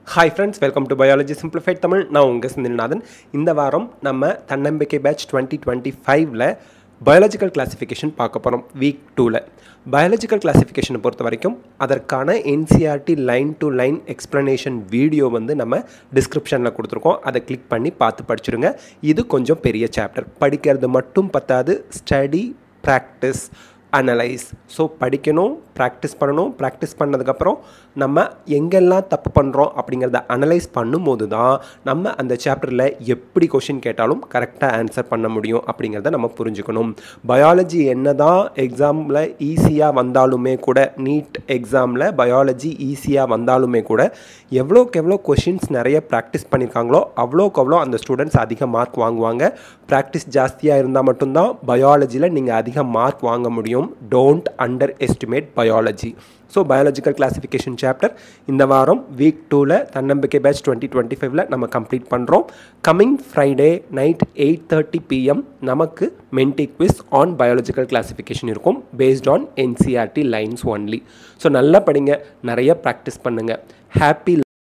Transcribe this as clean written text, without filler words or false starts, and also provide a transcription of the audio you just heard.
Hi friends, welcome to Biology Simplified Tamil. நான் உங்க செந்தில்நாதன். இந்த வாரம் நம்ம தன்னம்பிக்கை பேட்ச் 2025ல பயாலஜிக்கல் கிளாசிஃபிகேஷன் பார்க்க போறோம் வீக் 2ல. பயாலஜிக்கல் கிளாசிஃபிகேஷனை பொறுத்த வரைக்கும் அதற்கான NCERT line to line explanation video வந்து நம்ம டிஸ்கிரிப்ஷனில் கொடுத்துருக்கோம். அதை கிளிக் பண்ணி பார்த்து படிச்சிருங்க. இது கொஞ்சம் பெரிய சாப்டர். படிக்கிறது மட்டும் பத்தாது, ஸ்டடி, ப்ராக்டிஸ், அனலைஸ். ஸோ படிக்கணும், ப்ராக்டிஸ் பண்ணணும். ப்ராக்டிஸ் பண்ணதுக்கப்புறம் நம்ம எங்கெல்லாம் தப்பு பண்ணுறோம் அப்படிங்கிறத அனலைஸ் பண்ணும்போது தான் நம்ம அந்த சாப்டரில் எப்படி கொஷின் கேட்டாலும் கரெக்டாக ஆன்சர் பண்ண முடியும் அப்படிங்கிறத நம்ம புரிஞ்சுக்கணும். பயாலஜி என்ன தான் எக்ஸாமில் ஈஸியாக வந்தாலுமே கூட, நீட் எக்ஸாமில் பயாலஜி ஈஸியாக வந்தாலுமே கூட எவ்வளோக்கு எவ்வளோ கொஷின்ஸ் நிறைய ப்ராக்டிஸ் பண்ணியிருக்காங்களோ அவ்வளோக்கு அவ்வளோ அந்த ஸ்டூடெண்ட்ஸ் அதிக மார்க் வாங்குவாங்க. ப்ராக்டிஸ் ஜாஸ்தியாக இருந்தால் மட்டும்தான் பயாலஜியில் நீங்கள் அதிக மார்க் வாங்க முடியும். Don't underestimate biology. So biological classification chapter இந்த வாரம் வீக் 2ல தன்னம்பிக்கை பேட்ச் 2025ல நம்ம கம்ப்ளீட் பண்ணுறோம். கம்மிங் ஃப்ரைடே நைட் 8:30 PM நமக்கு மென்டி குவிஸ் ஆன் பயாலஜிக்கல் கிளாசிஃபிகேஷன் இருக்கும், based on NCERT lines only. So நல்லா படிங்க, நிறைய ப்ராக்டிஸ் பண்ணுங்கள். ஹாப்பி